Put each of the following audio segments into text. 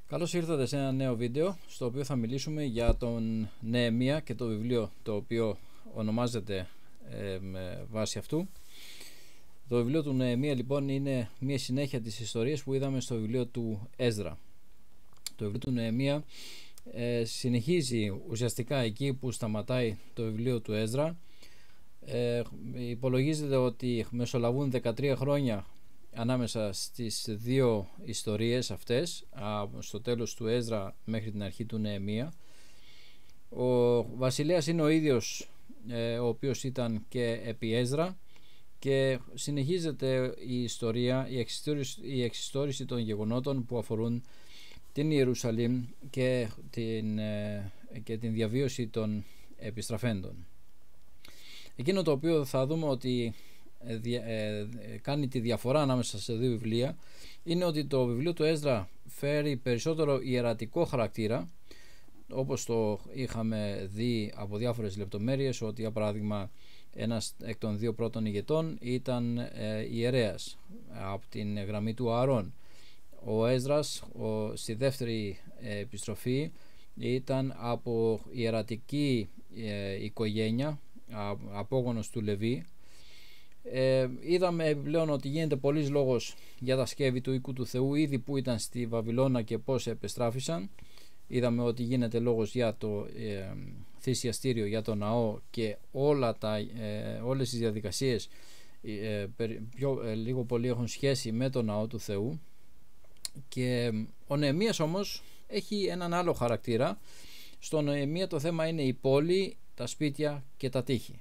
Καλώς ήρθατε σε ένα νέο βίντεο στο οποίο θα μιλήσουμε για τον Νεεμία και το βιβλίο το οποίο ονομάζεται με βάση αυτού. Το βιβλίο του Νεεμία λοιπόν είναι μια συνέχεια της ιστορίας που είδαμε στο βιβλίο του Έσδρα. Το βιβλίο του Νεεμία συνεχίζει ουσιαστικά εκεί που σταματάει το βιβλίο του Έσδρα. Υπολογίζεται ότι μεσολαβούν 13 χρόνια ανάμεσα στις δύο ιστορίες αυτές, στο τέλος του Έσδρα μέχρι την αρχή του Νεεμία. Ο βασιλέας είναι ο ίδιος ο οποίος ήταν και επί Έσδρα και συνεχίζεται η ιστορία, η εξιστόρηση των γεγονότων που αφορούν την Ιερουσαλήμ και την διαβίωση των επιστραφέντων. Εκείνο το οποίο θα δούμε ότι κάνει τη διαφορά ανάμεσα σε δύο βιβλία είναι ότι το βιβλίο του Έσδρα φέρει περισσότερο ιερατικό χαρακτήρα, όπως το είχαμε δει από διάφορες λεπτομέρειες, ότι για παράδειγμα ένας εκ των δύο πρώτων ηγετών ήταν ιερέας από την γραμμή του Ααρών. Ο Έσδρας στη δεύτερη επιστροφή ήταν από ιερατική οικογένεια, απόγονος του Λεβί. Είδαμε επιπλέον ότι γίνεται πολλής λόγος για τα σκεύη του οίκου του Θεού ήδη που ήταν στη Βαβυλώνα και πώς επεστράφησαν. Είδαμε ότι γίνεται λόγος για το θυσιαστήριο, για το ναό και όλες τις διαδικασίες λίγο πολύ έχουν σχέση με το ναό του Θεού. Και ο Νεεμίας όμως έχει έναν άλλο χαρακτήρα. Στο Νεεμία το θέμα είναι η πόλη, τα σπίτια και τα τείχη,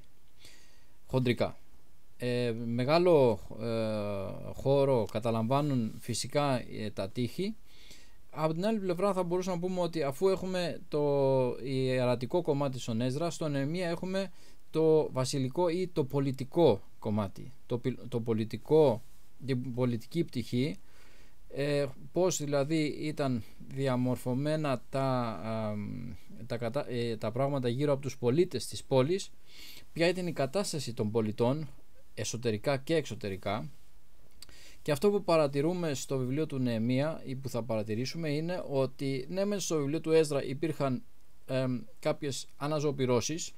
χοντρικά. Μεγάλο χώρο καταλαμβάνουν φυσικά τα τείχη. Από την άλλη πλευρά θα μπορούσαμε να πούμε ότι αφού έχουμε το ιερατικό κομμάτι στον Έσδρα, στον Νεεμία έχουμε το βασιλικό ή το πολιτικό κομμάτι, την πολιτική πτυχή, πώς δηλαδή ήταν διαμορφωμένα τα πράγματα γύρω από τους πολίτες της πόλης, ποια ήταν η κατάσταση των πολιτών εσωτερικά και εξωτερικά. Και αυτό που παρατηρούμε στο βιβλίο του Νεεμία ή που θα παρατηρήσουμε είναι ότι ναι, μέσα στο βιβλίο του Έσδρα υπήρχαν κάποιες αναζωπυρώσεις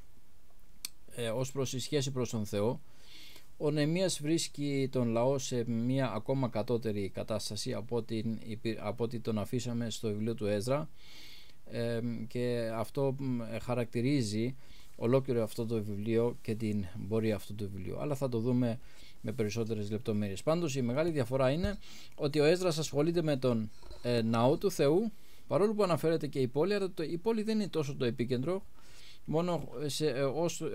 ως προς τη σχέση προς τον Θεό. Ο Νεεμίας βρίσκει τον λαό σε μια ακόμα κατώτερη κατάσταση από ό,τι τον αφήσαμε στο βιβλίο του Έσδρα, και αυτό χαρακτηρίζει ολόκληρο αυτό το βιβλίο και την πορεία αυτού του βιβλίου, αλλά θα το δούμε με περισσότερες λεπτομέρειες. Πάντως η μεγάλη διαφορά είναι ότι ο Έσδρας ασχολείται με τον ναό του Θεού, παρόλο που αναφέρεται και η πόλη, αλλά η πόλη δεν είναι τόσο το επίκεντρο, μόνο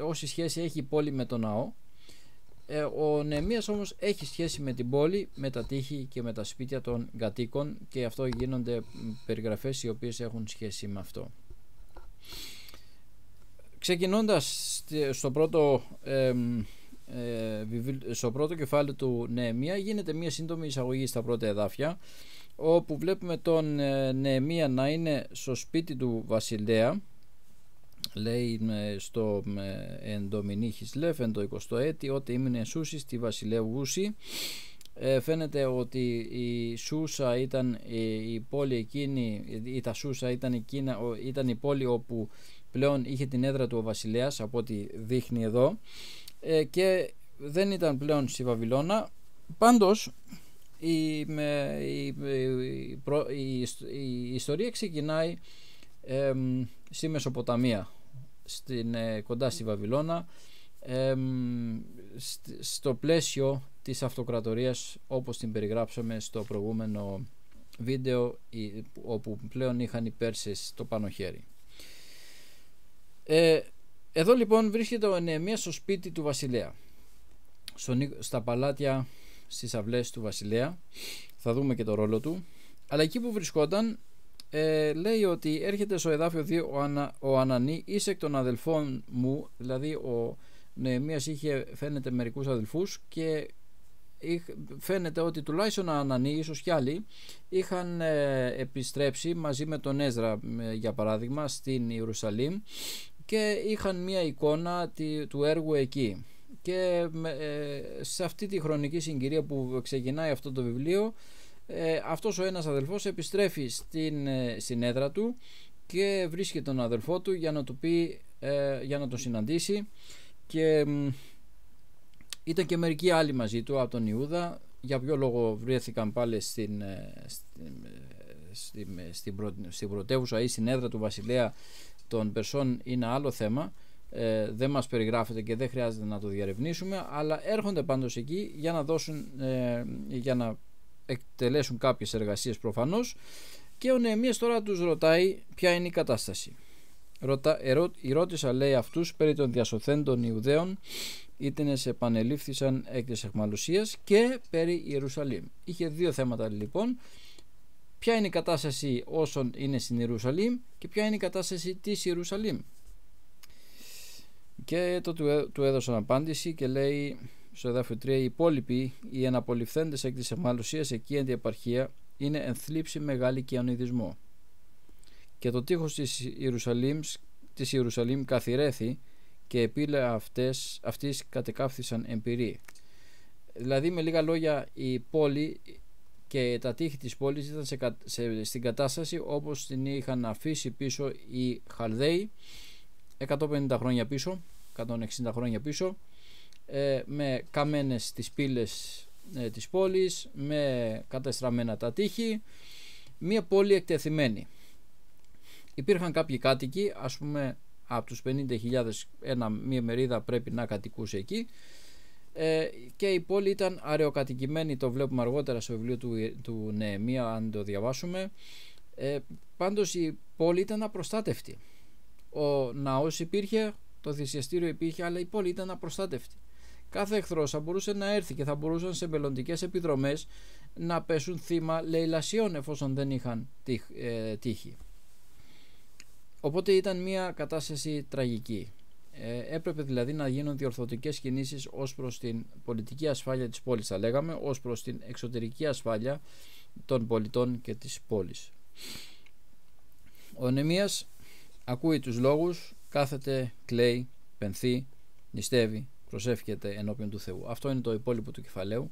όση σχέση έχει η πόλη με τον ναό. Ο Νεεμίας όμως έχει σχέση με την πόλη, με τα τείχη και με τα σπίτια των κατοίκων, και αυτό γίνονται περιγραφές οι οποίες έχουν σχέση με αυτό. Ξεκινώντας στο πρώτο κεφάλαιο του Νεεμία, γίνεται μια σύντομη εισαγωγή στα πρώτα εδάφια, όπου βλέπουμε τον Νεεμία να είναι στο σπίτι του βασιλέα. Λέει στο εν Δομηνή Χισλέφ εν το 20ο έτη ότι ήμουν Σούση στη βασιλείου Γούση. Φαίνεται ότι η Σούσα ήταν η πόλη εκείνη, ή τα Σούσα ήταν η πόλη όπου πλέον είχε την έδρα του ο βασιλέας, από ό,τι δείχνει εδώ, και δεν ήταν πλέον στη Βαβυλώνα. Πάντως η ιστορία ξεκινάει στη Μεσοποταμία, κοντά στη Βαβυλώνα, στο πλαίσιο της αυτοκρατορίας όπως την περιγράψαμε στο προηγούμενο βίντεο, όπου πλέον είχαν οι Πέρσες το πάνω χέρι. Εδώ λοιπόν βρίσκεται ο Νεεμίας στο σπίτι του βασιλέα, στα παλάτια, στις αυλές του βασιλέα. Θα δούμε και το ρόλο του. Αλλά εκεί που βρισκόταν, λέει ότι έρχεται στο εδάφιο 2 ο Ανανή, είσαι εκ των αδελφών μου. Δηλαδή ο Νεεμίας είχε, φαίνεται, μερικούς αδελφούς, και φαίνεται ότι τουλάχιστον ο Ανανή, ίσως κι άλλοι, είχαν επιστρέψει μαζί με τον Έσδρα, για παράδειγμα, στην Ιερουσαλήμ, και είχαν μια εικόνα του έργου εκεί. Και σε αυτή τη χρονική συγκυρία που ξεκινάει αυτό το βιβλίο, αυτός ο ένας αδελφός επιστρέφει στην έδρα του και βρίσκει τον αδελφό του για να του πει, για να τον συναντήσει, και ήταν και μερικοί άλλοι μαζί του από τον Ιούδα. Για ποιο λόγο βρέθηκαν πάλι στην πρωτεύουσα ή στην έδρα του βασιλέα των Περσών είναι άλλο θέμα, δεν μας περιγράφεται και δεν χρειάζεται να το διαρευνήσουμε, αλλά έρχονται πάντως εκεί για να δώσουν, για να εκτελέσουν κάποιες εργασίες προφανώς, και ο Νεεμίας τώρα τους ρωτάει ποια είναι η κατάσταση. Η ρώτησα, λέει, αυτούς περί των διασωθέντων Ιουδαίων, ήτενες επανελήφθησαν εκ της αιχμαλωσίας, και περί Ιερουσαλήμ. Είχε δύο θέματα λοιπόν: ποια είναι η κατάσταση όσων είναι στην Ιερουσαλήμ και ποια είναι η κατάσταση της Ιερουσαλήμ. Και του έδωσαν απάντηση και λέει στο εδάφιο 3: οι υπόλοιποι, οι εναπολυφθέντες εκ της αιχμαλωσίας εκεί εν τη επαρχία, είναι εν θλίψη μεγάλη και ανειδισμό. Και το τείχος της Ιερουσαλήμ καθυρέθη, και επίλα αυτής κατεκάφθησαν εμπειροί. Δηλαδή, με λίγα λόγια, η πόλη και τα τείχη της πόλης ήταν στην κατάσταση όπως την είχαν αφήσει πίσω οι Χαλδαίοι 150 χρόνια πίσω, 160 χρόνια πίσω, με καμένες τις πύλες της πόλης, με κατεστραμμένα τα τείχη, μια πόλη εκτεθειμένη. Υπήρχαν κάποιοι κάτοικοι, ας πούμε από τους 50.000 μια μερίδα πρέπει να κατοικούσε εκεί, και η πόλη ήταν αραιοκατοικημένη. Το βλέπουμε αργότερα στο βιβλίο του Νεεμία, αν το διαβάσουμε. Πάντως η πόλη ήταν απροστάτευτη. Ο ναός υπήρχε, το θυσιαστήριο υπήρχε, αλλά η πόλη ήταν απροστάτευτη. Κάθε εχθρός θα μπορούσε να έρθει και θα μπορούσαν σε μελλοντικές επιδρομές να πέσουν θύμα λαιλασιών εφόσον δεν είχαν τύχη. Οπότε ήταν μια κατάσταση τραγική. Έπρεπε δηλαδή να γίνουν διορθωτικές κινήσεις ως προς την πολιτική ασφάλεια της πόλης, θα λέγαμε, ως προς την εξωτερική ασφάλεια των πολιτών και της πόλης. Ο Νεεμίας ακούει τους λόγους, κάθεται, κλαίει, πενθεί, νηστεύει, προσεύχεται ενώπιον του Θεού. Αυτό είναι το υπόλοιπο του κεφαλαίου.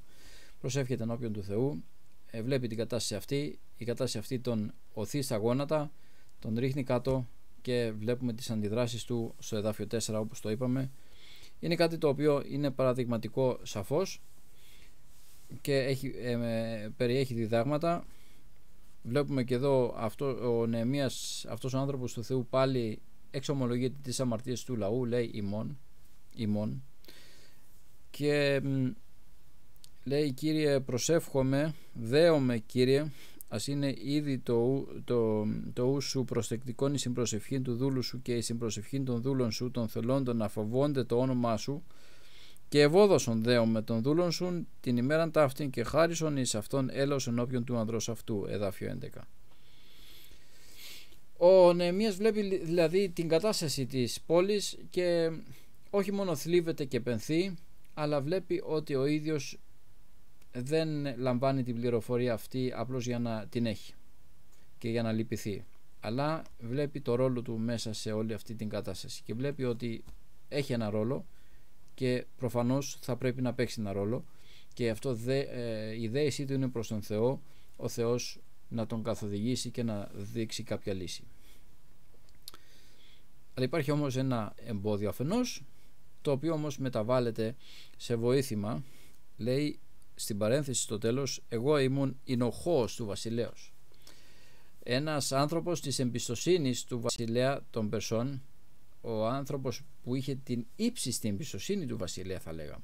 Προσεύχεται ενώπιον του Θεού, βλέπει την κατάσταση αυτή, η κατάσταση αυτή τον οθεί στα γόνατα, τον ρίχνει κάτω, και βλέπουμε τις αντιδράσεις του στο εδάφιο 4, όπως το είπαμε. Είναι κάτι το οποίο είναι παραδειγματικό σαφώς και περιέχει διδάγματα. Βλέπουμε και εδώ ο Νεεμίας, αυτός ο άνθρωπος του Θεού, πάλι εξομολογείται τις αμαρτίες του λαού, λέει ημών, και λέει: Κύριε, προσεύχομαι, δέομαι, Κύριε, ας είναι ήδη το ου σου προστεκτικόν η συμπροσευχή του δούλου σου και η συμπροσευχή των δούλων σου, των θελόντων να φοβώνται το όνομά σου, και ευόδοσον δέομαι των δούλων σου την ημέραν ταύτην, και χάρισον εις αυτόν έλεος ενώπιον του ανδρός αυτού. Εδάφιο 11. Ο Νεεμίας βλέπει δηλαδή την κατάσταση της πόλης και όχι μόνο θλίβεται και πενθεί, αλλά βλέπει ότι ο ίδιος δεν λαμβάνει την πληροφορία αυτή απλώς για να την έχει και για να λυπηθεί, αλλά βλέπει το ρόλο του μέσα σε όλη αυτή την κατάσταση και βλέπει ότι έχει ένα ρόλο και προφανώς θα πρέπει να παίξει ένα ρόλο, και αυτό η δέησή του είναι προς τον Θεό, ο Θεός να τον καθοδηγήσει και να δείξει κάποια λύση. Αλλά υπάρχει όμως ένα εμπόδιο αφενός, το οποίο όμως μεταβάλλεται σε βοήθημα. Λέει στην παρένθεση στο τέλος: εγώ ήμουν εινοχός του βασιλέως. Ένας άνθρωπος της εμπιστοσύνης του βασιλέα των Περσών, ο άνθρωπος που είχε την ύψιστη εμπιστοσύνη του βασιλέα, θα λέγαμε.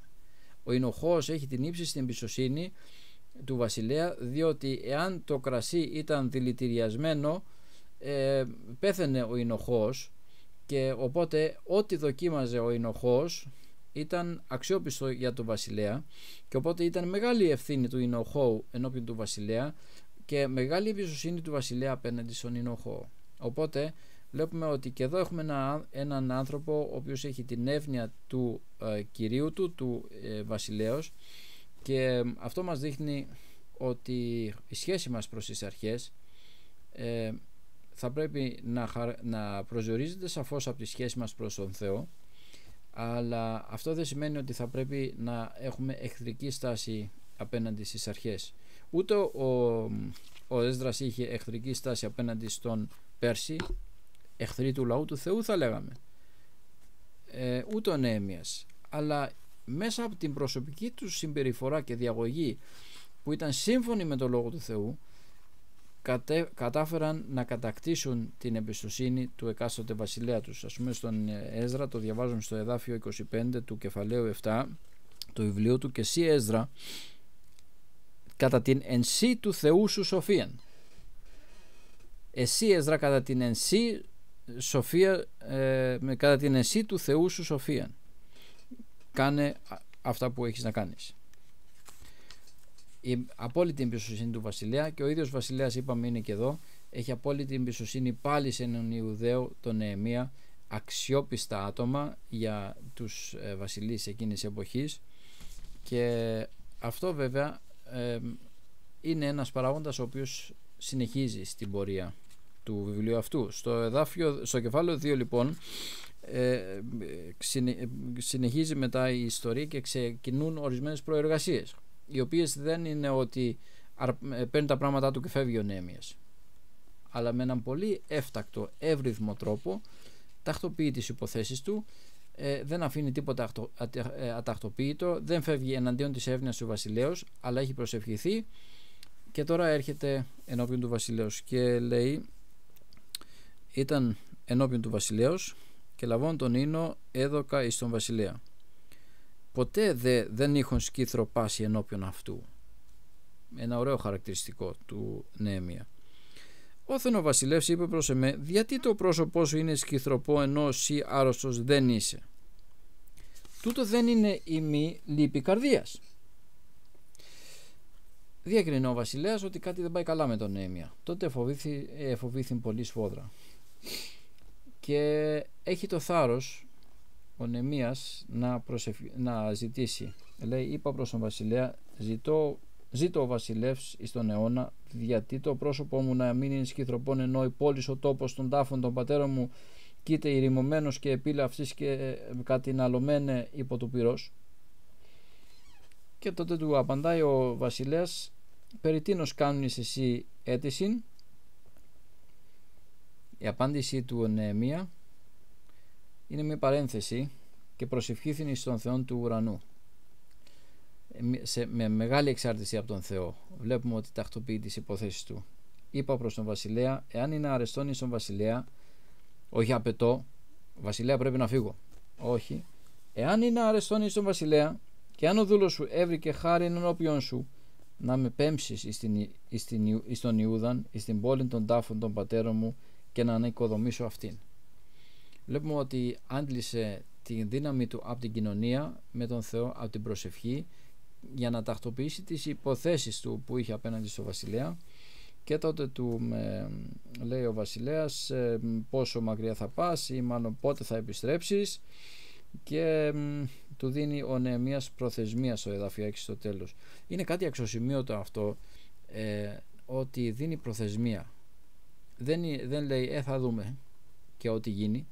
Ο εινοχός έχει την ύψιστη εμπιστοσύνη του βασιλέα, διότι εάν το κρασί ήταν δηλητηριασμένο, πέθαινε ο εινοχός, και οπότε ό,τι δοκίμαζε ο εινοχός ήταν αξιόπιστο για τον βασιλέα, και οπότε ήταν μεγάλη ευθύνη του εινοχώου ενώπιον του βασιλέα και μεγάλη εμπιστοσύνη του βασιλέα απέναντι στον εινοχώο. Οπότε βλέπουμε ότι και εδώ έχουμε έναν άνθρωπο ο οποίος έχει την εύνοια του κυρίου του βασιλέως, και αυτό μας δείχνει ότι η σχέση μας προς τις αρχές θα πρέπει να προσδιορίζεται σαφώς από τη σχέση μας προς τον Θεό, αλλά αυτό δεν σημαίνει ότι θα πρέπει να έχουμε εχθρική στάση απέναντι στις αρχές. Ούτε ο Έσδρας είχε εχθρική στάση απέναντι στον Πέρση, εχθροί του λαού του Θεού θα λέγαμε, ούτε ο Νεεμίας, αλλά μέσα από την προσωπική του συμπεριφορά και διαγωγή που ήταν σύμφωνη με το Λόγο του Θεού, κατάφεραν να κατακτήσουν την εμπιστοσύνη του εκάστοτε βασιλέα τους. Ας πούμε στον Έσδρα, το διαβάζουμε στο εδάφιο 25 του κεφαλαίου 7 του βιβλίου του: «Και εσύ, Έσδρα, κατά την ενσύ του Θεού σου σοφίαν». Εσύ, Έσδρα, κατά την ενσύ σοφία, κατά την ενσύ του Θεού σου σοφίαν. Κάνε αυτά που έχεις να κάνεις. Η απόλυτη εμπιστοσύνη του βασιλέα, και ο ίδιος βασιλέας, είπαμε, είναι και εδώ, έχει απόλυτη εμπιστοσύνη πάλι σε έναν Ιουδαίο, τον Νεεμία, αξιόπιστα άτομα για τους βασιλείς εκείνης της εποχής, και αυτό βέβαια είναι ένας παράγοντας ο οποίος συνεχίζει στην πορεία του βιβλίου αυτού. Στο κεφάλαιο 2 λοιπόν συνεχίζει μετά η ιστορία και ξεκινούν ορισμένες προεργασίες, οι οποίες δεν είναι ότι παίρνει τα πράγματά του και φεύγει ο Νεεμίας, αλλά με έναν πολύ εύτακτο, εύρυθμο τρόπο τακτοποιεί τις υποθέσεις του, δεν αφήνει τίποτα ατακτοποιητό, δεν φεύγει εναντίον της έρευνας του βασιλέως, αλλά έχει προσευχηθεί και τώρα έρχεται ενώπιον του βασιλέως και λέει: «Ήταν ενώπιον του βασιλέως και λαβών τον ίνο έδωκα εις τον βασιλέα. Ποτέ δεν είχον σκύθρο πάση ενώπιον αυτού». Ένα ωραίο χαρακτηριστικό του Νεεμία. «Όθεν ο βασιλεύς είπε προς εμέ: γιατί το πρόσωπό σου είναι σκυθροπό, ενώ εσύ άρρωστος δεν είσαι? Τούτο δεν είναι η μη λύπη καρδίας». Διακρινεί ο βασιλέας ότι κάτι δεν πάει καλά με τον Νεεμία. Τότε εφοβήθη πολύ σφόδρα. Και έχει το θάρρος ο Νεεμίας να ζητήσει. Λέει: «Είπα προς τον βασιλέα, ζήτω ο βασιλεύς εις τον αιώνα, γιατί το πρόσωπό μου να μην είναι σκυθροπών, ενώ η πόλης ο τόπος των τάφων των πατέρων μου κοίται ηρημωμένος και επίλα αυτής και κατηναλωμένε υπό του πυρός». Και τότε του απαντάει ο βασιλέας: «Περί τίνος κάνεις εσύ αίτησιν?» Η απάντηση του Νεεμία είναι μια παρένθεση: «Και προσευχήθην εις τον Θεόν του ουρανού». Με μεγάλη εξάρτηση από τον Θεό βλέπουμε ότι τακτοποιεί τις υποθέσεις του. «Είπα προς τον βασιλέα, εάν είναι αρεστόν εις τον βασιλέα, όχι απαιτώ, βασιλέα πρέπει να φύγω, όχι, εάν είναι αρεστόν εις τον βασιλέα, και αν ο δούλος σου έβρικε χάρη ενώπιον σου, να με πέμψεις εις τον Ιούδαν, εις την πόλη των τάφων των πατέρων μου, και να ανοικοδομήσω αυτήν». Βλέπουμε ότι άντλησε τη δύναμη του από την κοινωνία με τον Θεό, από την προσευχή, για να τακτοποιήσει τις υποθέσεις του που είχε απέναντι στο βασιλέα. Και τότε του λέει ο βασιλέας πόσο μακριά θα πας, ή μάλλον πότε θα επιστρέψεις, και του δίνει ο Νεεμίας προθεσμία στο εδάφιο 6 στο τέλος. Είναι κάτι αξιοσημείωτο αυτό, ότι δίνει προθεσμία. Δεν λέει θα δούμε και ό,τι γίνει,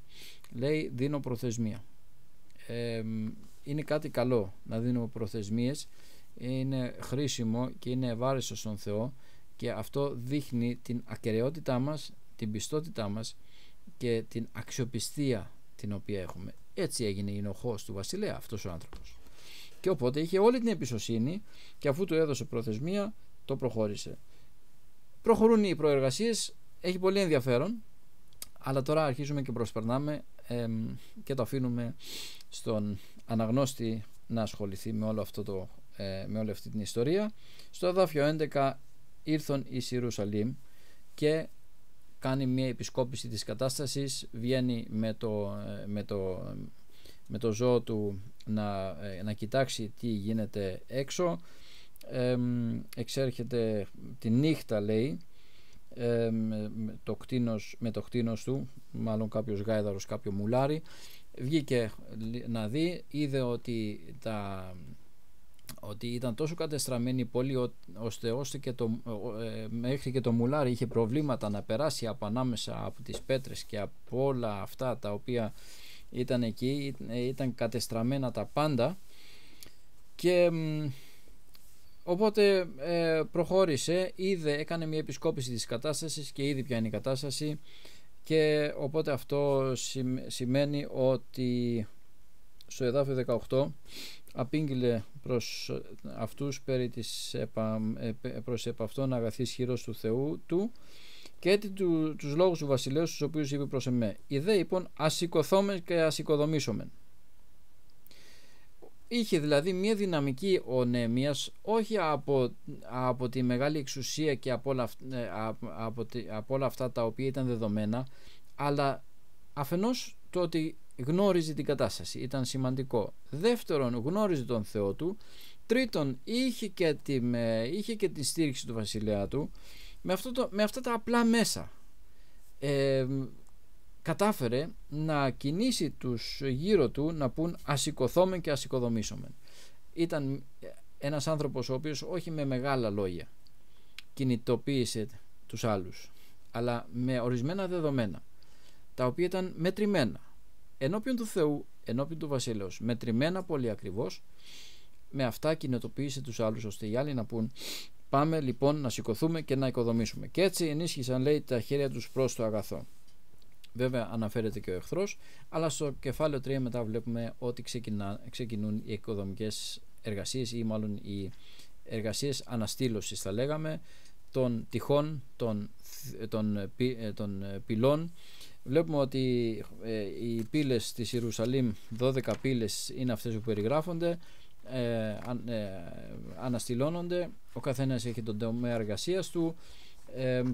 λέει δίνω προθεσμία. Είναι κάτι καλό να δίνουμε προθεσμίες, είναι χρήσιμο και είναι ευάρεστο στον Θεό, και αυτό δείχνει την ακεραιότητά μας, την πιστότητά μας και την αξιοπιστία την οποία έχουμε. Έτσι έγινε η ενοχός του βασιλέα αυτός ο άνθρωπος, και οπότε είχε όλη την εμπιστοσύνη, και αφού του έδωσε προθεσμία το προχώρησε. Προχωρούν οι προεργασίες, έχει πολύ ενδιαφέρον, αλλά τώρα αρχίζουμε και προσπερνάμε και το αφήνουμε στον αναγνώστη να ασχοληθεί με όλη αυτή την ιστορία. Στο εδάφιο 11 ήρθον εις Ιερουσαλήμ και κάνει μια επισκόπηση της κατάστασης, βγαίνει με το ζώο του να κοιτάξει τι γίνεται έξω, εξέρχεται τη νύχτα, λέει, με το κτήνος του, μάλλον κάποιος γάιδαρος, κάποιο μουλάρι, βγήκε να δει, είδε ότι ήταν τόσο κατεστραμμένη η πόλη ώστε και μέχρι και το μουλάρι είχε προβλήματα να περάσει από ανάμεσα από τις πέτρες και από όλα αυτά τα οποία ήταν εκεί, ήταν κατεστραμμένα τα πάντα, και Οπότε προχώρησε, έκανε μια επισκόπηση της κατάστασης και είδε ποια είναι η κατάσταση, και οπότε αυτό σημαίνει ότι στο εδάφιο 18 απήγγειλε προς αυτούς περί της προς επ' αυτόν αγαθής χειρός του Θεού του, και έτσι τους λόγους του βασιλέως, τους οποίους είπε προς εμέ. Ιδέ λοιπόν ασηκωθόμεν και ασηκοδομήσομεν. Είχε δηλαδή μια δυναμική ο Νεεμίας, όχι από τη μεγάλη εξουσία και από όλα αυτά τα οποία ήταν δεδομένα, αλλά αφενός το ότι γνώριζε την κατάσταση, ήταν σημαντικό. Δεύτερον, γνώριζε τον Θεό του. Τρίτον, είχε και τη στήριξη του βασιλέα του. Με αυτά τα απλά μέσα κατάφερε να κινήσει τους γύρω του να πούν ασηκωθόμεν και ασηκοδομήσομεν. Ήταν ένας άνθρωπος ο οποίος όχι με μεγάλα λόγια κινητοποίησε τους άλλους, αλλά με ορισμένα δεδομένα, τα οποία ήταν μετρημένα ενώπιον του Θεού, ενώπιον του βασιλέως, μετρημένα πολύ ακριβώς. Με αυτά κινητοποίησε τους άλλους, ώστε οι άλλοι να πούν πάμε λοιπόν να σηκωθούμε και να οικοδομήσουμε. Και έτσι ενίσχυσαν, λέει, τα χέρια τους προς το αγαθό. Βέβαια αναφέρεται και ο εχθρός, αλλά στο κεφάλαιο 3 μετά βλέπουμε ότι ξεκινούν οι οικοδομικές εργασίες, ή μάλλον οι εργασίες αναστήλωσης, θα λέγαμε, των τυχών, των πυλών. Βλέπουμε ότι οι πύλες της Ιερουσαλήμ, 12 πύλες είναι αυτές που περιγράφονται, αναστηλώνονται, ο καθένας έχει τον τομέα εργασίας του.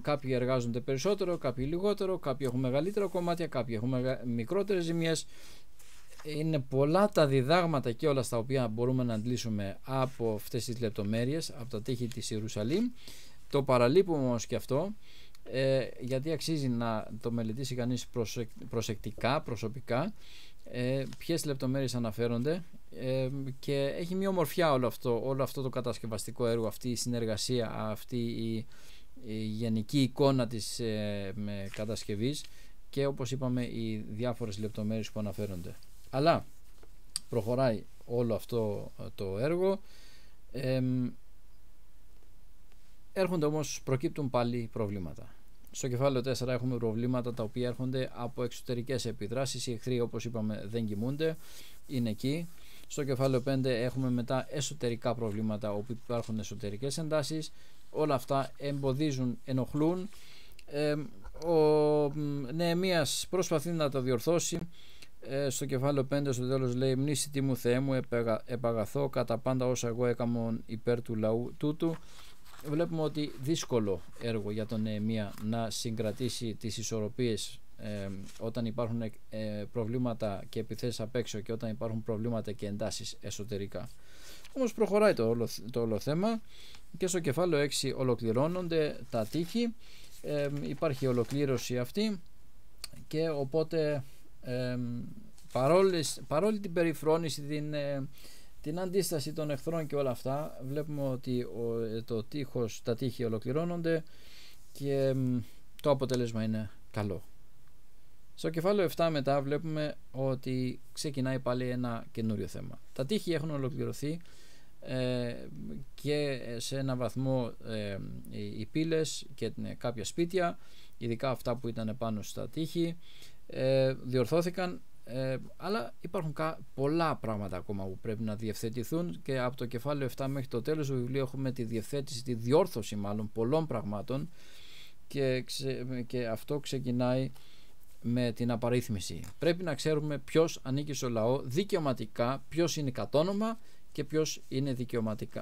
Κάποιοι εργάζονται περισσότερο, κάποιοι λιγότερο, κάποιοι έχουν μεγαλύτερα κομμάτια, κάποιοι έχουν μικρότερες ζημιές. Είναι πολλά τα διδάγματα και όλα στα οποία μπορούμε να αντλήσουμε από αυτές τις λεπτομέρειες, από τα τείχη της Ιερουσαλήμ. Το παραλείπουμε όμως και αυτό, γιατί αξίζει να το μελετήσει κανείς προσεκτικά, προσωπικά, ποιες λεπτομέρειες αναφέρονται, και έχει μια ομορφιά όλο αυτό το κατασκευαστικό έργο, αυτή η συνεργασία, αυτή η γενική εικόνα της κατασκευής, και όπως είπαμε οι διάφορες λεπτομέρειες που αναφέρονται. Αλλά προχωράει όλο αυτό το έργο, έρχονται όμως, προκύπτουν πάλι προβλήματα. Στο κεφάλαιο 4 έχουμε προβλήματα τα οποία έρχονται από εξωτερικές επιδράσεις. Οι εχθροί, όπως είπαμε, δεν κοιμούνται, είναι εκεί. Στο κεφάλαιο 5 έχουμε μετά εσωτερικά προβλήματα, όπου υπάρχουν εσωτερικές εντάσεις. Όλα αυτά εμποδίζουν, ενοχλούν. Ο Νεεμίας προσπαθεί να το διορθώσει. Στο κεφάλαιο 5 στο τέλος λέει «Μνήσι τι μου Θεέ μου, επαγαθώ κατά πάντα όσα εγώ έκαμον υπέρ του λαού τούτου». Βλέπουμε ότι δύσκολο έργο για τον Νεεμία να συγκρατήσει τις ισορροπίες όταν υπάρχουν προβλήματα και επιθέσεις απ' έξω, και όταν υπάρχουν προβλήματα και εντάσεις εσωτερικά. Όμως προχωράει το όλο θέμα, και στο κεφάλαιο 6 ολοκληρώνονται τα τείχη, υπάρχει ολοκλήρωση αυτή, και οπότε παρόλη την περιφρόνηση, την αντίσταση των εχθρών και όλα αυτά, βλέπουμε ότι τα τείχη ολοκληρώνονται και το αποτέλεσμα είναι καλό. Στο κεφάλαιο 7 μετά βλέπουμε ότι ξεκινάει πάλι ένα καινούριο θέμα. Τα τείχη έχουν ολοκληρωθεί και σε ένα βαθμό οι πύλες και κάποια σπίτια, ειδικά αυτά που ήταν πάνω στα τείχη, διορθώθηκαν, αλλά υπάρχουν πολλά πράγματα ακόμα που πρέπει να διευθετηθούν, και από το κεφάλαιο 7 μέχρι το τέλος του βιβλίου έχουμε τη διευθέτηση, τη διόρθωση μάλλον πολλών πραγμάτων, και αυτό ξεκινάει με την απαρίθμηση. Πρέπει να ξέρουμε ποιος ανήκει στο λαό δικαιωματικά, ποιος είναι κατόνομα και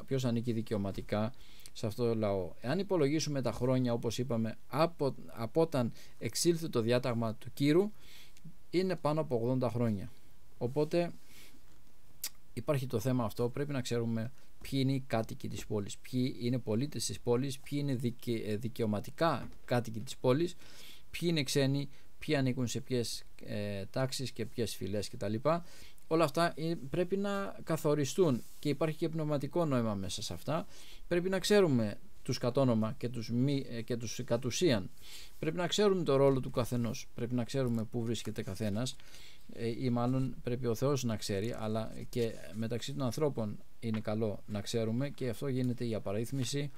ποιος ανήκει δικαιωματικά σε αυτό το λαό. Εάν υπολογίσουμε τα χρόνια, όπως είπαμε, από όταν εξήλθε το διάταγμα του Κύρου, είναι πάνω από 80 χρόνια. Οπότε υπάρχει το θέμα αυτό, πρέπει να ξέρουμε ποιοι είναι οι κάτοικοι της πόλης, ποιοι είναι πολίτες της πόλης, ποιοι είναι δικαιωματικά κάτοικοι της πόλης, ποιοι είναι ξένοι, ποιοι ανήκουν σε ποιες τάξεις και ποιες φυλές κτλ. Όλα αυτά πρέπει να καθοριστούν, και υπάρχει και πνευματικό νόημα μέσα σε αυτά. Πρέπει να ξέρουμε τους κατόνομα και τους κατ' ουσίαν. Πρέπει να ξέρουμε το ρόλο του καθενός, πρέπει να ξέρουμε πού βρίσκεται καθένας, ή μάλλον πρέπει ο Θεός να ξέρει, αλλά και μεταξύ των ανθρώπων είναι καλό να ξέρουμε, και αυτό γίνεται η απαρίθμηση.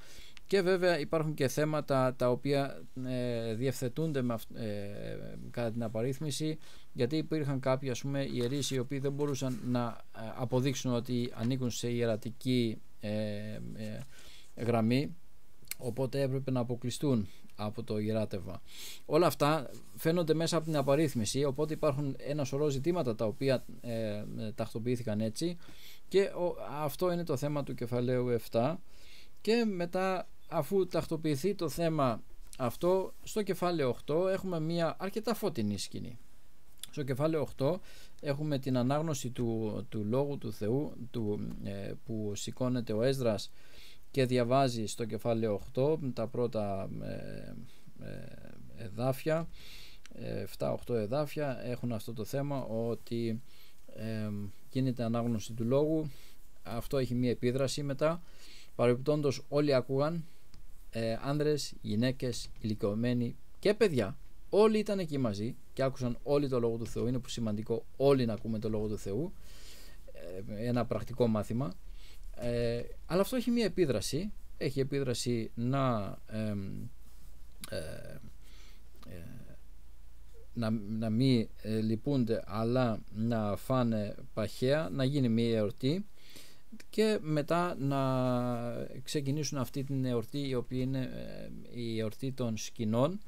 Και βέβαια υπάρχουν και θέματα τα οποία διευθετούνται κατά την απαρίθμηση, γιατί υπήρχαν κάποιοι, ας πούμε, ιερείς οι οποίοι δεν μπορούσαν να αποδείξουν ότι ανήκουν σε ιερατική γραμμή, οπότε έπρεπε να αποκλειστούν από το ιεράτευμα. Όλα αυτά φαίνονται μέσα από την απαρίθμηση, οπότε υπάρχουν ένα σωρό ζητήματα τα οποία τακτοποιήθηκαν έτσι, και αυτό είναι το θέμα του κεφαλαίου 7. Και μετά, αφού τακτοποιηθεί το θέμα αυτό, στο κεφάλαιο 8 έχουμε μια αρκετά φωτεινή σκηνή. Στο κεφάλαιο 8 έχουμε την ανάγνωση του Λόγου του Θεού, που σηκώνεται ο Έσδρας και διαβάζει στο κεφάλαιο 8 τα πρώτα εδάφια, 7-8 εδάφια έχουν αυτό το θέμα, ότι γίνεται ανάγνωση του Λόγου. Αυτό έχει μία επίδραση μετά. Παρεμπιπτόντως όλοι ακούγαν, άνδρες, γυναίκες, ηλικιωμένοι και παιδιά, όλοι ήταν εκεί μαζί και άκουσαν όλοι το Λόγο του Θεού. Είναι σημαντικό όλοι να ακούμε το Λόγο του Θεού, ένα πρακτικό μάθημα. Αλλά αυτό έχει μία επίδραση. Έχει επίδραση να μην λυπούνται, αλλά να φάνε παχαία, να γίνει μία εορτή, και μετά να ξεκινήσουν αυτή την εορτή, η οποία είναι η εορτή των σκηνών.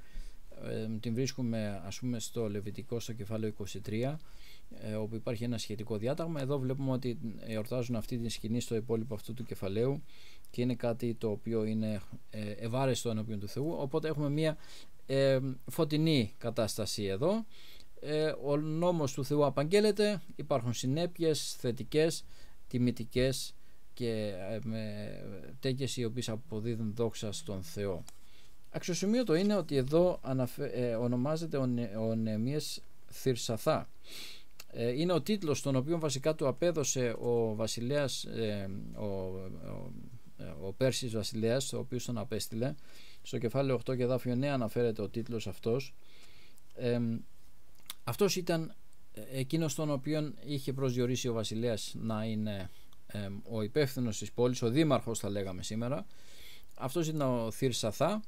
Την βρίσκουμε, ας πούμε, στο Λεβιτικό, στο κεφάλαιο 23, όπου υπάρχει ένα σχετικό διάταγμα. Εδώ βλέπουμε ότι εορτάζουν αυτή την σκηνή στο υπόλοιπο αυτού του κεφαλαίου, και είναι κάτι το οποίο είναι ευάρεστο ενώπιον του Θεού. Οπότε έχουμε μια φωτεινή κατάσταση εδώ. Ο νόμος του Θεού απαγγέλλεται, υπάρχουν συνέπειες θετικές, τιμητικές και τέτοιες οι οποίες αποδίδουν δόξα στον Θεό. Αξιοσημείωτο είναι ότι εδώ ονομάζεται ο Νεεμίας Θυρσαθά. Είναι ο τίτλος τον οποίο βασικά του απέδωσε ο βασιλέας, ο Πέρσης βασιλέας, ο οποίος τον απέστειλε. Στο κεφάλαιο 8 και εδάφιο 9 αναφέρεται ο τίτλος αυτός. Αυτός ήταν εκείνος τον οποίον είχε προσδιορίσει ο βασιλέας να είναι ο υπεύθυνος της πόλης, ο δήμαρχος θα λέγαμε σήμερα. Αυτός ήταν ο Θυρσαθά,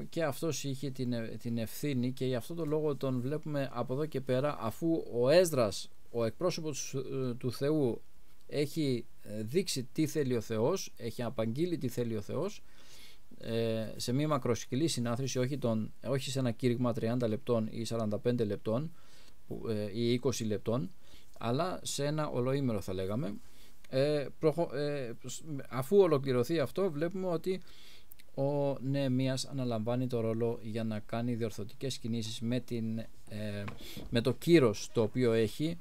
και αυτός είχε την ευθύνη, και γι' αυτό το λόγο τον βλέπουμε από εδώ και πέρα, αφού ο Έσδρας, ο εκπρόσωπος του Θεού, έχει δείξει τι θέλει ο Θεός, έχει απαγγείλει τι θέλει ο Θεός, σε μια μακροσκελή συνάθρηση, όχι σε ένα κήρυγμα 30 λεπτών ή 45 λεπτών ή 20 λεπτών, αλλά σε ένα ολοήμερο θα λέγαμε. Αφού ολοκληρωθεί αυτό, βλέπουμε ότι ο Νεεμίας αναλαμβάνει το ρόλο για να κάνει διορθωτικές κινήσεις με το κύρος το οποίο έχει,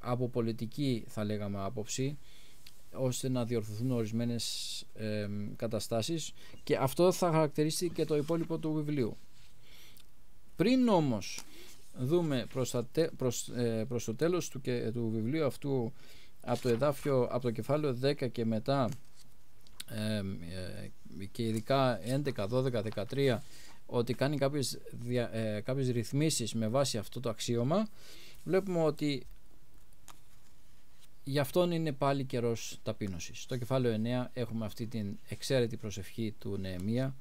από πολιτική θα λέγαμε άποψη, ώστε να διορθωθούν ορισμένες καταστάσεις, και αυτό θα χαρακτηρίσει και το υπόλοιπο του βιβλίου. Πριν όμως δούμε προς το τέλος του βιβλίου αυτού, από το κεφάλαιο 10 και μετά, και ειδικά 11, 12, 13, ότι κάνει κάποιες ρυθμίσεις με βάση αυτό το αξίωμα, βλέπουμε ότι γι' αυτόν είναι πάλι καιρός ταπείνωσης. Στο κεφάλαιο 9 έχουμε αυτή την εξαίρετη προσευχή του Νεεμία,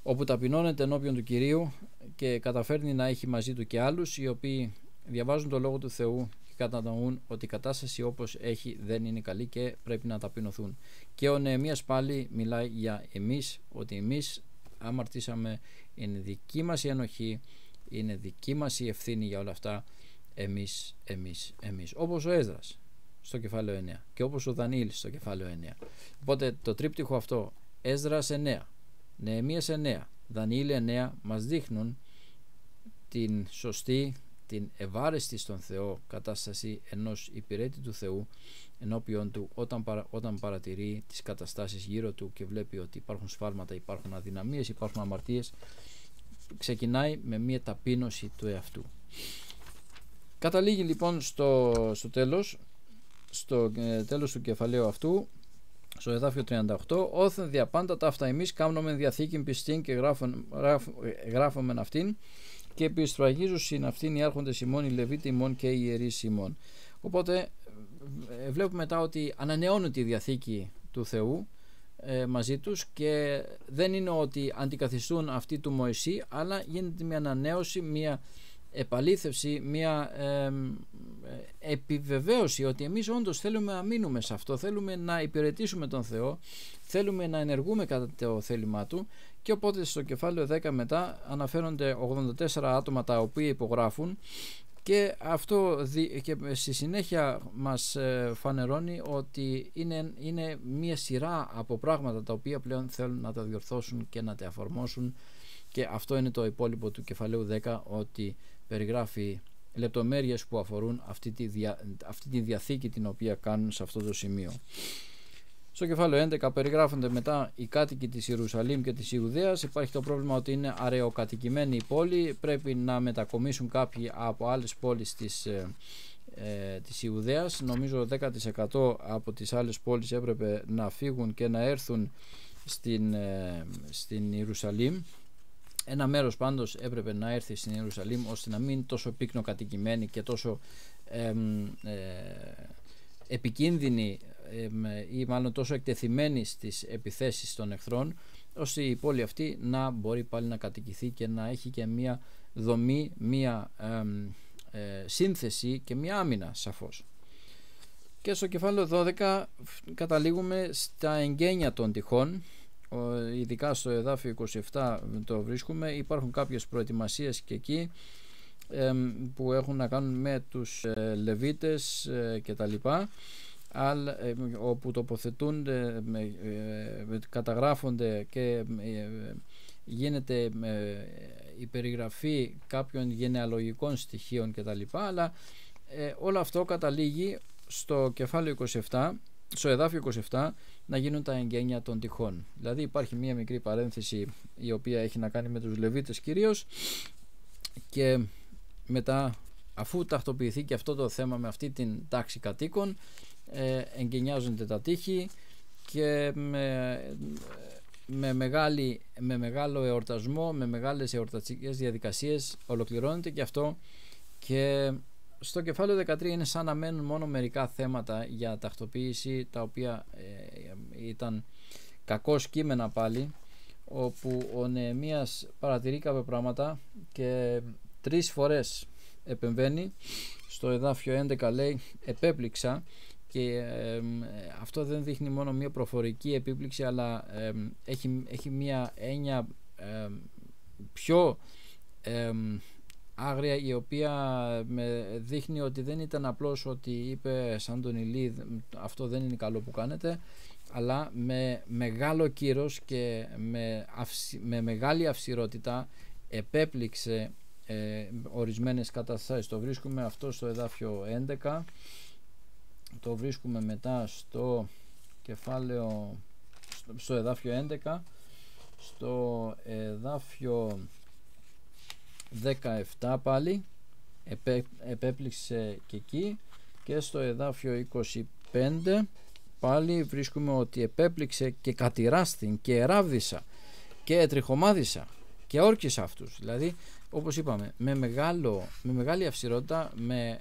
όπου ταπεινώνεται ενώπιον του Κυρίου και καταφέρνει να έχει μαζί του και άλλους, οι οποίοι διαβάζουν το Λόγο του Θεού και κατανοούν ότι η κατάσταση όπως έχει δεν είναι καλή και πρέπει να ταπεινωθούν. Και ο Νεεμίας πάλι μιλάει για εμείς, ότι εμείς αμαρτήσαμε, είναι δική μας η ενοχή, είναι δική μας η ευθύνη για όλα αυτά, εμείς. Όπως ο Έσδρας στο κεφάλαιο 9 και όπως ο Δανιήλ στο κεφάλαιο 9. Οπότε το τρίπτυχο αυτό, Έσδρας 9, Νεεμίας 9, Δανιήλ 9, μας δείχνουν την σωστή, την ευάρεστη στον Θεό κατάσταση ενός υπηρέτη του Θεού ενώπιον του, όταν παρατηρεί τις καταστάσεις γύρω του και βλέπει ότι υπάρχουν σφάλματα, υπάρχουν αδυναμίες, υπάρχουν αμαρτίες. Ξεκινάει με μια ταπείνωση του εαυτού. Καταλήγει λοιπόν στο τέλος του κεφαλαίου αυτού, στο εδάφιο 38, όθεν δια πάντα ταύτα εμείς κάμνομεν διαθήκην πιστήν και γράφομεν αυτήν, και επιστραγίζουσιν αυτήν οι άρχοντες ημών, οι Λεβίτοι ημών και οι ιερείς ημών. Οπότε βλέπουμε μετά ότι ανανεώνουν τη Διαθήκη του Θεού μαζί τους, και δεν είναι ότι αντικαθιστούν αυτή του Μωυσή, αλλά γίνεται μια ανανέωση, μια επαλήθευση, μια επιβεβαίωση ότι εμείς όντως θέλουμε να μείνουμε σε αυτό, θέλουμε να υπηρετήσουμε τον Θεό, θέλουμε να ενεργούμε κατά το θέλημά Του. Και οπότε στο κεφάλαιο 10 μετά αναφέρονται 84 άτομα τα οποία υπογράφουν, και αυτό και στη συνέχεια μας φανερώνει ότι είναι μια σειρά από πράγματα τα οποία πλέον θέλουν να τα διορθώσουν και να τα εφαρμόσουν, και αυτό είναι το υπόλοιπο του κεφαλαίου 10, ότι περιγράφει λεπτομέρειες που αφορούν αυτή τη διαθήκη την οποία κάνουν σε αυτό το σημείο. Στο κεφάλαιο 11 περιγράφονται μετά οι κάτοικοι της Ιερουσαλήμ και της Ιουδαίας. Υπάρχει το πρόβλημα ότι είναι αραιοκατοικημένη η πόλη, πρέπει να μετακομίσουν κάποιοι από άλλες πόλεις της Ιουδαίας. Νομίζω 10% από τις άλλες πόλεις έπρεπε να φύγουν και να έρθουν στην Ιερουσαλήμ. Ένα μέρος πάντως έπρεπε να έρθει στην Ιερουσαλήμ, ώστε να μην είναι τόσο πυκνοκατοικημένη και τόσο επικίνδυνη, ή μάλλον τόσο εκτεθειμένη στις επιθέσεις των εχθρών, ώστε η πόλη αυτή να μπορεί πάλι να κατοικηθεί και να έχει και μία δομή, μία σύνθεση και μία άμυνα σαφώς. Και στο κεφάλαιο 12 καταλήγουμε στα εγγένεια των τυχών, ειδικά στο εδάφιο 27 το βρίσκουμε. Υπάρχουν κάποιες προετοιμασίες και εκεί που έχουν να κάνουν με τους Λεβίτες και τα λοιπά, όπου τοποθετούνται, καταγράφονται και γίνεται η περιγραφή κάποιων γενεαλογικών στοιχείων και τα λοιπά, αλλά όλο αυτό καταλήγει στο κεφάλαιο 27, στο εδάφιο 27, να γίνουν τα εγγένεια των τυχών. Δηλαδή υπάρχει μία μικρή παρένθεση η οποία έχει να κάνει με τους Λεβίτες κυρίως, και μετά, αφού τακτοποιηθεί και αυτό το θέμα με αυτή την τάξη κατοίκων, εγκαινιάζονται τα τείχη και με μεγάλο εορτασμό, με μεγάλες εορταστικές διαδικασίες ολοκληρώνεται και αυτό. Και στο κεφάλαιο 13 είναι σαν να μένουν μόνο μερικά θέματα για τακτοποίηση, τα οποία ήταν κακώς κείμενα πάλι, όπου ο Νεεμίας παρατηρεί κάποια πράγματα και 3 φορές επεμβαίνει. Στο εδάφιο 11 λέει επέπληξα, και αυτό δεν δείχνει μόνο μια προφορική επίπληξη, αλλά έχει μια έννοια πιο άγρια, η οποία με δείχνει ότι δεν ήταν απλώς ότι είπε σαν τον Ηλί αυτό δεν είναι καλό που κάνετε, αλλά με μεγάλο κύρος και με μεγάλη αυστηρότητα επέπληξε ορισμένες καταστάσεις. Το βρίσκουμε αυτό στο εδάφιο 11, το βρίσκουμε μετά στο κεφάλαιο, στο εδάφιο 11, στο εδάφιο 17 πάλι επέπληξε και εκεί, και στο εδάφιο 25 πάλι βρίσκουμε ότι επέπληξε και κατηράστην και εράβδισα και ετριχομάδισα και όρκισα αυτούς. Δηλαδή, όπως είπαμε, με μεγάλη αυστηρότητα, με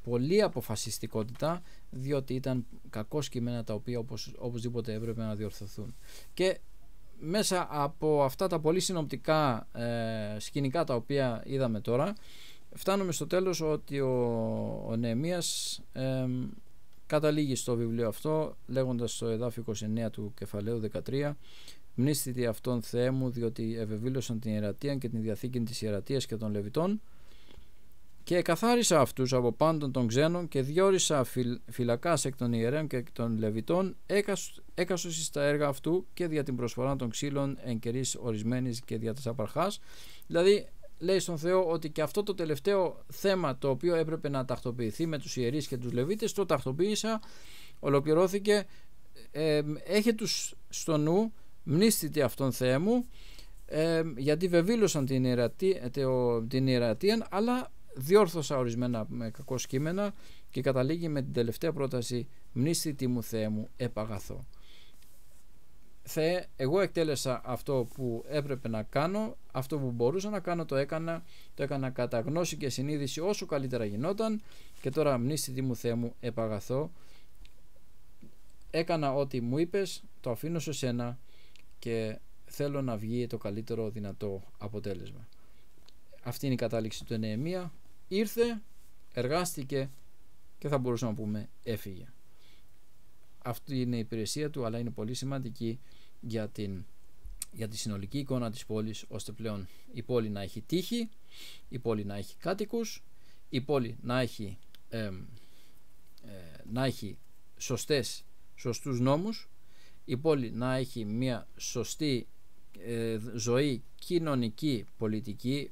πολλή αποφασιστικότητα, διότι ήταν κακώς κείμενα τα οποία οπωσδήποτε έπρεπε να διορθωθούν. Και μέσα από αυτά τα πολύ συνοπτικά σκηνικά τα οποία είδαμε τώρα, φτάνουμε στο τέλος ότι ο Νεεμίας καταλήγει στο βιβλίο αυτό λέγοντας στο εδάφιο 29 του κεφαλαίου 13: «Μνήστητη αυτόν Θεέ μου, διότι ευεβήλωσαν την ιερατεία και την διαθήκη της ιερατείας και των Λεβιτών, και εκαθάρισα αυτούς από πάντων των ξένων και διόρισα φυλακάς εκ των ιερέων και εκ των Λεβιτών, έκαστος εις τα έργα αυτού και δια την προσφορά των ξύλων εν καιρής ορισμένης και δια της απαρχάς». Δηλαδή λέει στον Θεό ότι και αυτό το τελευταίο θέμα, το οποίο έπρεπε να τακτοποιηθεί με τους ιερείς και τους Λεβίτες, το τακτοποίησα, ολοκληρώθηκε, έχει τους στο νου, μνήστητη αυτόν Θεέ μου, γιατί βεβήλωσαν την ιερατεία, αλλά διόρθωσα ορισμένα με κακό κείμενα, και καταλήγει με την τελευταία πρόταση: μνήστητη μου Θεέ μου, επαγαθώ. Θεέ, εγώ εκτέλεσα αυτό που έπρεπε να κάνω, αυτό που μπορούσα να κάνω το έκανα κατά γνώση και συνείδηση όσο καλύτερα γινόταν, και τώρα μνήστητη μου Θεέ μου επαγαθώ, έκανα ό,τι μου είπες, το αφήνω σε σένα και θέλω να βγει το καλύτερο δυνατό αποτέλεσμα. Αυτή είναι η κατάληξη του Νεεμία. Ήρθε, εργάστηκε και θα μπορούσαμε να πούμε έφυγε. Αυτή είναι η υπηρεσία του, αλλά είναι πολύ σημαντική για τη συνολική εικόνα της πόλης, ώστε πλέον η πόλη να έχει τύχη, η πόλη να έχει κάτοικους, η πόλη να έχει σωστούς νόμους, η πόλη να έχει μια σωστή ζωή κοινωνική, πολιτική,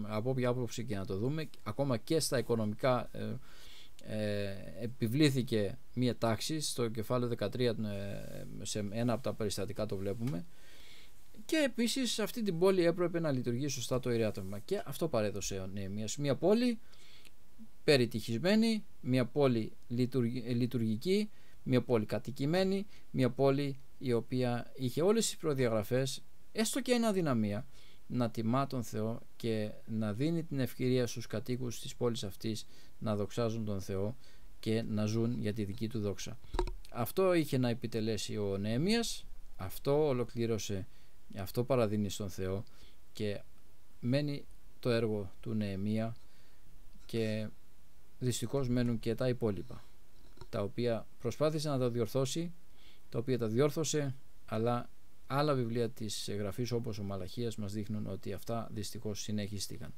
από όποια άποψη και να το δούμε. Ακόμα και στα οικονομικά επιβλήθηκε μία τάξη στο κεφάλαιο 13, σε ένα από τα περιστατικά το βλέπουμε, και επίσης σε αυτή την πόλη έπρεπε να λειτουργεί σωστά το ιεράτευμα, και αυτό παρέδωσε ο Νεεμίας, μία πόλη περιτυχισμένη, μία πόλη λειτουργική, μία πόλη κατοικημένη, μία πόλη η οποία είχε όλες τις προδιαγραφές, έστω και είναι αδυναμία, να τιμά τον Θεό και να δίνει την ευκαιρία στους κατοίκους της πόλης αυτής να δοξάζουν τον Θεό και να ζουν για τη δική του δόξα. Αυτό είχε να επιτελέσει ο Νεεμίας, αυτό ολοκλήρωσε, αυτό παραδίνει στον Θεό, και μένει το έργο του Νεεμία, και δυστυχώς μένουν και τα υπόλοιπα, τα οποία προσπάθησε να τα διορθώσει, τα οποία τα διόρθωσε, αλλά άλλα βιβλία της γραφής όπως ο Μαλαχίας μας δείχνουν ότι αυτά δυστυχώς συνεχίστηκαν.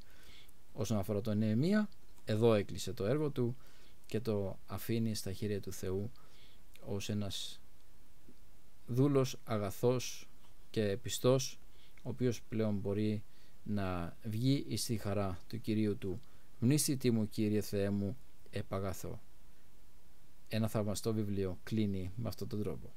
Όσον αφορά τον Νεεμία, εδώ έκλεισε το έργο του και το αφήνει στα χέρια του Θεού ως ένας δούλος αγαθός και πιστός, ο οποίος πλέον μπορεί να βγει εις τη χαρά του Κυρίου του. Μνήστητη μου Κύριε Θεέ μου επαγαθώ. Ένα θαυμαστό βιβλίο κλείνει με αυτόν τον τρόπο.